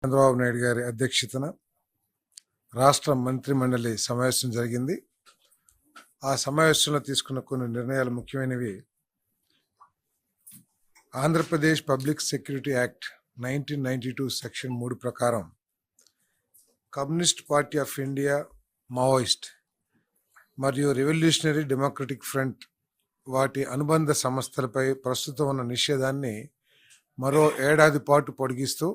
చంద్రబాబు నాయుడు గారి అధ్యక్షతన రాష్ట్ర మంత్రిమండలి సమావేశం జరిగింది. ఆ సమావేశంలో తీసుకున్న కొన్ని నిర్ణయాలు ముఖ్యమైనవి. Andhra Pradesh public security act 1992 section 3 ప్రకారం communist party of India, Maoist మరియు రెవల్యూషనరీ డెమోక్రటిక్ ఫ్రంట్ వాటి అనుబంధ సంస్థలపై ప్రస్తుతం ఉన్న నిషేధాన్ని మరో ఏడాది పాటు పొడిగిస్తూ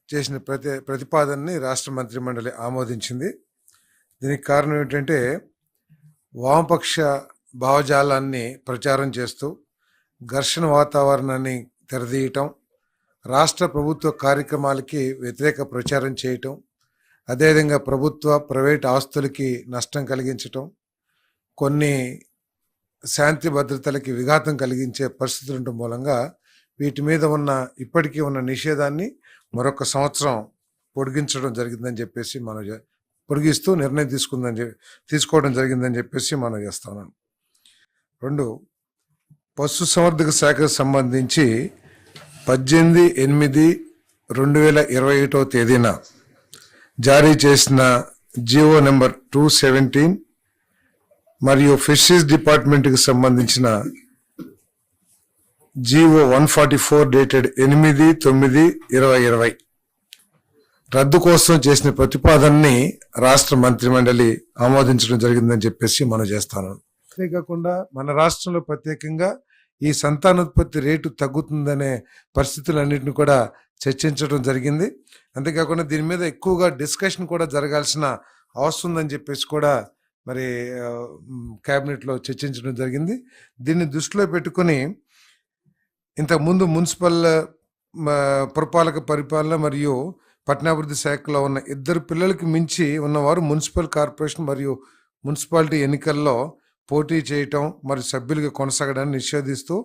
చేసిన ప్రతిపాదనని రాష్ట్ర మంత్రిమండలి ఆమోదించింది. దీనికి కారణం ఏంటంటే వామపక్ష భావజాలాన్ని ప్రచారం చేస్తూ ఘర్షణ వాతావరణాన్ని తెరదీయటం, రాష్ట్ర ప్రభుత్వ కార్యక్రమాలకి వ్యతిరేక ప్రచారం చేయటం, అదేవిధంగా ప్రభుత్వ ప్రైవేట్ ఆస్తులకి నష్టం కలిగించటం, కొన్ని శాంతి భద్రతలకి విఘాతం కలిగించే పరిస్థితులు ఉండటం మూలంగా వీటి మీద ఇప్పటికీ ఉన్న నిషేధాన్ని మరొక సంవత్సరం పొడిగించడం జరిగిందని చెప్పేసి పొడిగిస్తూ నిర్ణయం తీసుకోవడం జరిగిందని చెప్పేసి మనం చేస్తున్నాం. 2, పశుసంవర్ధక శాఖకు సంబంధించి 18/8/2021 తేదీన జారీ చేసిన జీవో నెంబర్ 217 మరియు ఫిషరీస్ డిపార్ట్మెంట్కి సంబంధించిన జీవో 144 డేటెడ్ 8/9/2020 రద్దు కోసం చేసిన ప్రతిపాదనని రాష్ట్ర మంత్రిమండలి ఆమోదించడం జరిగిందని చెప్పేసి మనం చేస్తాను. అంతేకాకుండా మన రాష్ట్రంలో ప్రత్యేకంగా ఈ సంతానోత్పత్తి రేటు తగ్గుతుందనే పరిస్థితులన్నింటినీ కూడా చర్చించడం జరిగింది. అంతేకాకుండా దీని మీద ఎక్కువగా డిస్కషన్ కూడా జరగాల్సిన అవసరం ఉందని చెప్పేసి కూడా మరి క్యాబినెట్లో చర్చించడం జరిగింది. దీన్ని దృష్టిలో పెట్టుకుని ఇంతకుముందు మున్సిపల్ పురపాలక పరిపాలన మరియు పట్టణాభివృద్ధి శాఖలో ఉన్న 2 పిల్లలకి మించి ఉన్నవారు మున్సిపల్ కార్పొరేషన్ మరియు మున్సిపాలిటీ ఎన్నికల్లో పోటీ చేయటం మరియు సభ్యులుగా కొనసాగడాన్ని నిషేధిస్తూ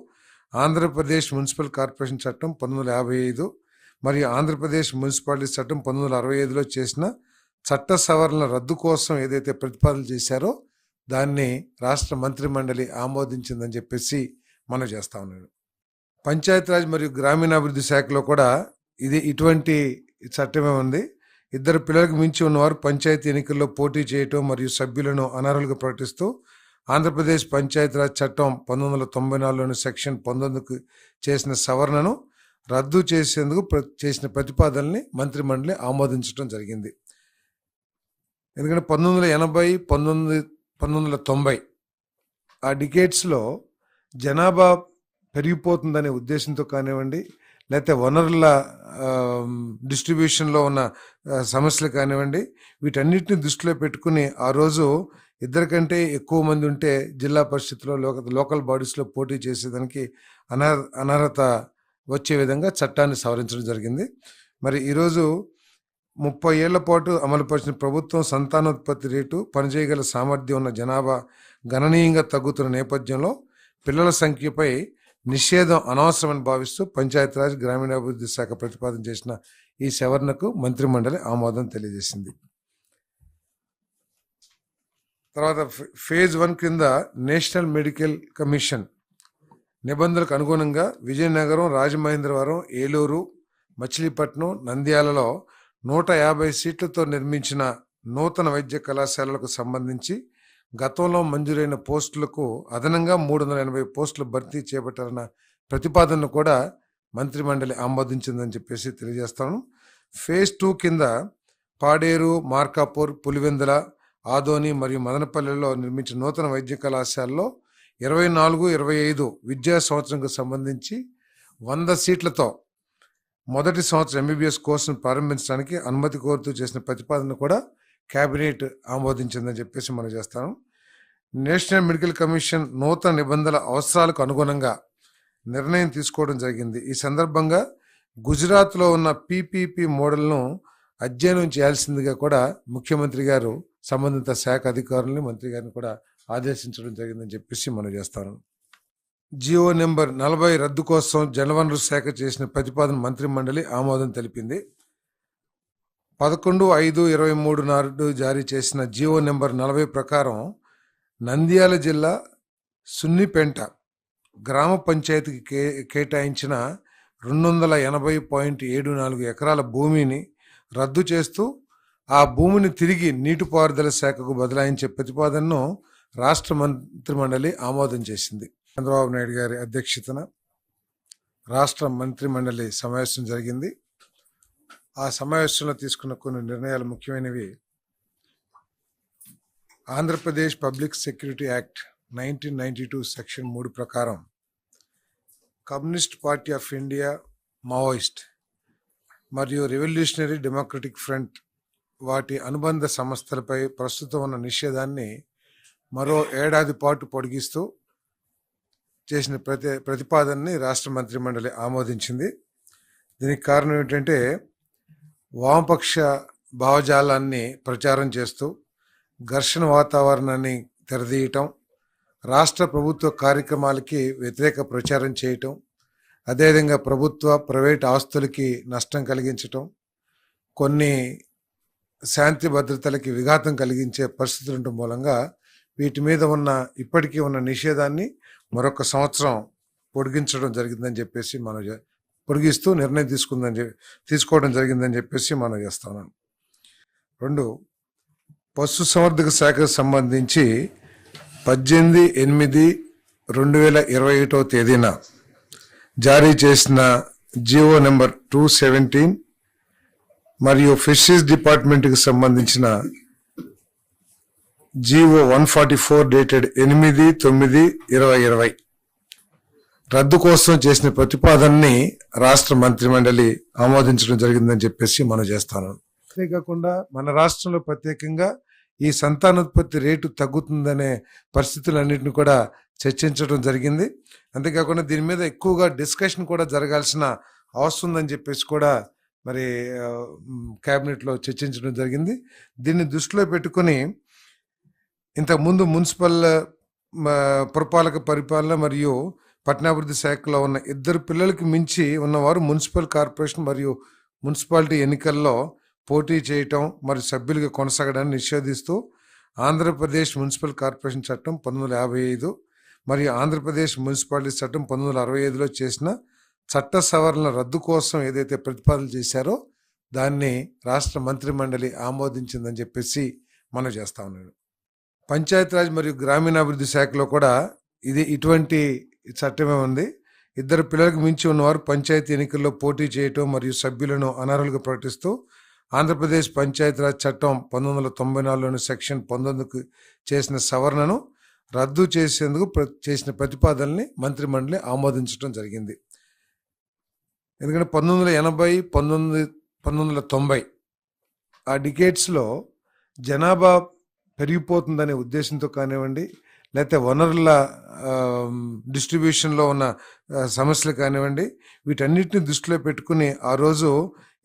ఆంధ్రప్రదేశ్ మున్సిపల్ కార్పొరేషన్ చట్టం 1955 మరియు ఆంధ్రప్రదేశ్ మున్సిపాలిటీ చట్టం 1965లో చేసిన చట్ట సవరణల రద్దు కోసం ఏదైతే ప్రతిపాదన చేశారో దాన్ని రాష్ట్ర మంత్రిమండలి ఆమోదించిందని చెప్పేసి మనం చేస్తా ఉన్నాడు. పంచాయతీరాజ్ మరియు గ్రామీణాభివృద్ధి శాఖలో కూడా ఇటువంటి చట్టమే ఉంది. 2 పిల్లలకు మించి ఉన్నవారు పంచాయతీ ఎన్నికల్లో పోటీ చేయటం మరియు సభ్యులను అనర్హులుగా ప్రకటిస్తూ ఆంధ్రప్రదేశ్ పంచాయతీరాజ్ చట్టం 1994లోని సెక్షన్ 19కు చేసిన సవరణను రద్దు చేసేందుకు చేసిన ప్రతిపాదనని మంత్రిమండలి ఆమోదించడం జరిగింది. ఎందుకంటే 1980, 1990 ఆ డికేట్స్లో జనాభా పెరిగిపోతుందనే ఉద్దేశంతో కానివ్వండి, లేకపోతే వనరుల డిస్ట్రిబ్యూషన్లో ఉన్న సమస్యలు కానివ్వండి, వీటన్నిటిని దృష్టిలో పెట్టుకుని ఆ రోజు 2 కంటే ఎక్కువ మంది ఉంటే జిల్లా పరిషత్లో లోకల్ బాడీస్లో పోటీ చేసేదానికి అనర్హత వచ్చే విధంగా చట్టాన్ని సవరించడం జరిగింది. మరి ఈరోజు 30 ఏళ్ల పాటు అమలుపరిచిన ప్రభుత్వం సంతానోత్పత్తి రేటు, పనిచేయగల సామర్థ్యం ఉన్న జనాభా గణనీయంగా తగ్గుతున్న నేపథ్యంలో పిల్లల సంఖ్యపై నిషేధం అనవసరమని భావిస్తూ పంచాయతీరాజ్ గ్రామీణాభివృద్ధి శాఖ ప్రతిపాదన చేసిన ఈ సవరణకు మంత్రిమండలి ఆమోదం తెలియజేసింది. తర్వాత ఫేజ్ 1 కింద నేషనల్ మెడికల్ కమిషన్ నిబంధనలకు అనుగుణంగా విజయనగరం, రాజమహేంద్రవరం, ఏలూరు, మచిలీపట్నం, నంద్యాలలో 150 సీట్లతో నిర్మించిన నూతన వైద్య కళాశాలలకు సంబంధించి గతంలో మంజూరైన పోస్టులకు అదనంగా 380 పోస్టులు భర్తీ చేపట్టాలన్న ప్రతిపాదనను కూడా మంత్రిమండలి ఆమోదించిందని చెప్పేసి తెలియజేస్తాను. ఫేజ్ 2 కింద పాడేరు, మార్కాపూర్, పులివెందుల, ఆదోని మరియు మదనపల్లిలో నిర్మించిన నూతన వైద్య కళాశాలలో 24-25 విద్యా సంవత్సరంకు సంబంధించి 100 సీట్లతో మొదటి సంవత్సరం MBBS కోర్సును ప్రారంభించడానికి అనుమతి కోరుతూ చేసిన ప్రతిపాదన కూడా క్యాబినెట్ ఆమోదించిందని చెప్పేసి మనం చేస్తాం. నేషనల్ మెడికల్ కమిషన్ నూతన నిబంధనల అవసరాలకు అనుగుణంగా నిర్ణయం తీసుకోవడం జరిగింది. ఈ సందర్భంగా గుజరాత్లో ఉన్న PPP మోడల్ను అధ్యయనం చేయాల్సిందిగా కూడా ముఖ్యమంత్రి గారు సంబంధిత శాఖ అధికారులని, మంత్రి గారిని కూడా ఆదేశించడం జరిగిందని చెప్పేసి మనం చేస్తాను. జీవో నెంబర్ 40 రద్దు కోసం జలవనరుల శాఖ చేసిన ప్రతిపాదన మంత్రిమండలి ఆమోదం తెలిపింది. 11/5/23 నాడు జారీ చేసిన జీవో నెంబర్ 40 ప్రకారం నంద్యాల జిల్లా సున్నిపెంట గ్రామ పంచాయతీకి కేటాయించిన 280.74 ఎకరాల భూమిని రద్దు చేస్తూ ఆ భూమిని తిరిగి నీటిపారుదల శాఖకు బదలాయించే ప్రతిపాదనను రాష్ట్ర మంత్రిమండలి ఆమోదం చేసింది. చంద్రబాబు నాయుడు గారి అధ్యక్షతన రాష్ట్ర మంత్రిమండలి సమావేశం జరిగింది. ఆ సమావేశంలో తీసుకున్న కొన్ని నిర్ణయాలు ముఖ్యమైనవి. Andhra Pradesh public security act 1992 section 3 ప్రకారం communist party of India, Maoist మరియు రెవల్యూషనరీ డెమోక్రటిక్ ఫ్రంట్ వాటి అనుబంధ సంస్థలపై ప్రస్తుతం ఉన్న నిషేధాన్ని మరో ఏడాది పాటు పొడిగిస్తూ చేసిన ప్రతిపాదనని రాష్ట్ర మంత్రిమండలి ఆమోదించింది. దీనికి కారణం ఏంటంటే వామపక్ష భావజాలాన్ని ప్రచారం చేస్తూ ఘర్షణ వాతావరణాన్ని తెరదీయటం, రాష్ట్ర ప్రభుత్వ కార్యక్రమాలకి వ్యతిరేక ప్రచారం చేయటం, అదేవిధంగా ప్రభుత్వ ప్రైవేట్ ఆస్తులకి నష్టం కలిగించటం, కొన్ని శాంతి భద్రతలకి విఘాతం కలిగించే పరిస్థితులు ఉండటం మూలంగా వీటి మీద ఇప్పటికీ ఉన్న నిషేధాన్ని మరొక సంవత్సరం పొడిగించడం జరిగిందని చెప్పేసి పొడిగిస్తూ నిర్ణయం తీసుకోవడం జరిగిందని చెప్పేసి మనం చేస్తున్నాం. 2, పశుసంవర్ధక శాఖకు సంబంధించి 18/8/2021 తేదీన జారీ చేసిన జియో నెంబర్ 217 మరియు ఫిషరీస్ డిపార్ట్మెంట్కి సంబంధించిన జియో 144 డేటెడ్ 8/9/2020 రద్దు కోసం చేసిన ప్రతిపాదనని రాష్ట్ర మంత్రిమండలి ఆమోదించడం జరిగిందని చెప్పేసి మనం చేస్తాను. అంతేకాకుండా మన రాష్ట్రంలో ప్రత్యేకంగా ఈ సంతానోత్పత్తి రేటు తగ్గుతుందనే పరిస్థితులన్నింటినీ కూడా చర్చించడం జరిగింది. అంతేకాకుండా దీని మీద ఎక్కువగా డిస్కషన్ కూడా జరగాల్సిన అవసరం ఉందని చెప్పేసి కూడా మరి క్యాబినెట్లో చర్చించడం జరిగింది. దీన్ని దృష్టిలో పెట్టుకుని ఇంతకుముందు మున్సిపల్ పురపాలక పరిపాలన మరియు పట్టణాభివృద్ధి శాఖలో ఉన్న 2 పిల్లలకి మించి ఉన్నవారు మున్సిపల్ కార్పొరేషన్ మరియు మున్సిపాలిటీ ఎన్నికల్లో పోటీ చేయటం మరియు సభ్యులుగా కొనసాగడాన్ని నిషేధిస్తూ ఆంధ్రప్రదేశ్ మున్సిపల్ కార్పొరేషన్ చట్టం 1955 మరియు ఆంధ్రప్రదేశ్ మున్సిపాలిటీ చట్టం 1965లో చేసిన చట్ట సవరణల రద్దు కోసం ఏదైతే ప్రతిపాదనలు చేశారో దాన్ని రాష్ట్ర మంత్రిమండలి ఆమోదించిందని చెప్పేసి మనం చేస్తా ఉన్నాడు. పంచాయతీరాజ్ మరియు గ్రామీణాభివృద్ధి శాఖలో కూడా ఇటువంటి చట్టమే ఉంది. 2 పిల్లలకు మించి ఉన్నవారు పంచాయతీ ఎన్నికల్లో పోటీ చేయటం మరియు సభ్యులను అనర్హులుగా ప్రకటిస్తూ ఆంధ్రప్రదేశ్ పంచాయతీరాజ్ చట్టం 1994లోని సెక్షన్ 19కు చేసిన సవరణను రద్దు చేసేందుకు చేసిన ప్రతిపాదనని మంత్రిమండలి ఆమోదించడం జరిగింది. ఎందుకంటే 1980, 1990 ఆ డికేట్స్లో జనాభా పెరిగిపోతుందనే ఉద్దేశంతో కానివ్వండి, లేకపోతే వనరుల డిస్ట్రిబ్యూషన్లో ఉన్న సమస్యలు కానివ్వండి, వీటన్నిటిని దృష్టిలో పెట్టుకుని ఆ రోజు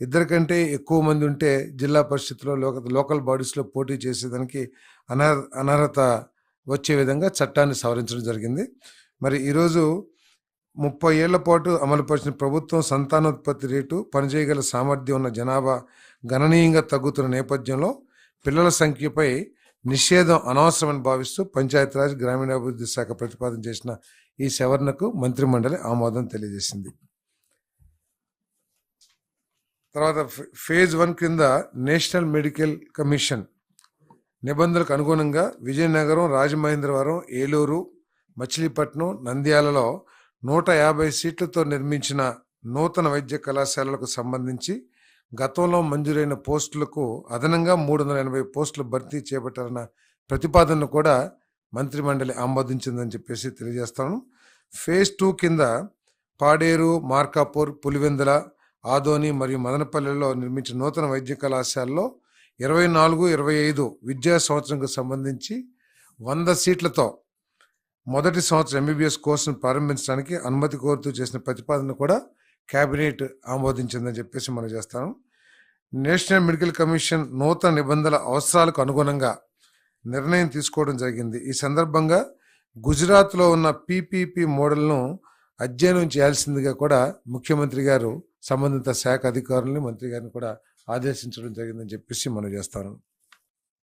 2 కంటే ఎక్కువ మంది ఉంటే జిల్లా పరిషత్లో లోకల్ బాడీస్లో పోటీ చేసేదానికి అనర్హత వచ్చే విధంగా చట్టాన్ని సవరించడం జరిగింది. మరి ఈరోజు 30 ఏళ్ల పాటు అమలుపరిచిన ప్రభుత్వం సంతానోత్పత్తి రేటు, పనిచేయగల సామర్థ్యం ఉన్న జనాభా గణనీయంగా తగ్గుతున్న నేపథ్యంలో పిల్లల సంఖ్యపై నిషేధం అనవసరమని భావిస్తూ పంచాయతీరాజ్ గ్రామీణాభివృద్ధి శాఖ ప్రతిపాదన చేసిన ఈ సవరణకు మంత్రిమండలి ఆమోదం తెలియజేసింది. తర్వాత ఫేజ్ 1 కింద నేషనల్ మెడికల్ కమిషన్ నిబంధనలకు అనుగుణంగా విజయనగరం, రాజమహేంద్రవరం, ఏలూరు, మచిలీపట్నం, నంద్యాలలో 150 సీట్లతో నిర్మించిన నూతన వైద్య కళాశాలలకు సంబంధించి గతంలో మంజూరైన పోస్టులకు అదనంగా 380 పోస్టులు భర్తీ చేపట్టాలన్న ప్రతిపాదనను కూడా మంత్రిమండలి ఆమోదించిందని చెప్పేసి తెలియజేస్తాను. ఫేజ్ 2 కింద పాడేరు, మార్కాపూర్, పులివెందుల, ఆదోని మరియు మదనపల్లెలో నిర్మించిన నూతన వైద్య కళాశాలలో 24-25 విద్యా సంవత్సరంకు సంబంధించి 100 సీట్లతో మొదటి సంవత్సరం ఎంబీబీఎస్ కోర్సును ప్రారంభించడానికి అనుమతి కోరుతూ చేసిన ప్రతిపాదన కూడా క్యాబినెట్ ఆమోదించిందని చెప్పేసి మనం చేస్తాను. నేషనల్ మెడికల్ కమిషన్ నూతన నిబంధనల అవసరాలకు అనుగుణంగా నిర్ణయం తీసుకోవడం జరిగింది. ఈ సందర్భంగా గుజరాత్లో ఉన్న పీపీపీ మోడల్ను అధ్యయనం చేయాల్సిందిగా కూడా ముఖ్యమంత్రి గారు సంబంధిత శాఖ అధికారులని, మంత్రి గారిని కూడా ఆదేశించడం జరిగిందని చెప్పేసి మనం చేస్తాను.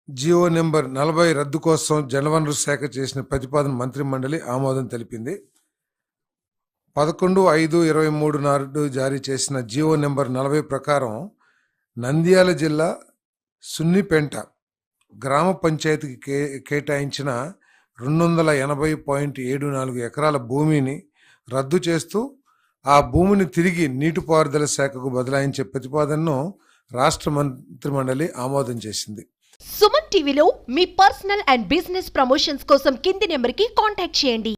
జియో నెంబర్ 40 రద్దు కోసం జలవనరుల శాఖ చేసిన ప్రతిపాదన మంత్రి మండలి ఆమోదం తెలిపింది. 11/5/23 నాడు జారీ చేసిన జీవో నెంబర్ 40 ప్రకారం నంద్యాల జిల్లా సున్నిపెంట గ్రామ పంచాయతీకి కేటాయించిన 280.74 ఎకరాల భూమిని రద్దు చేస్తూ ఆ భూమిని తిరిగి నీటిపారుదల శాఖకు బదలాయించే ప్రతిపాదనను రాష్ట్ర మంత్రిమండలి ఆమోదం చేసింది. సుమన్ టీవీలో మీ పర్సనల్ అండ్ బిజినెస్ ప్రమోషన్స్ కోసం కింది నెంబర్కి కాంటాక్ట్ చేయండి.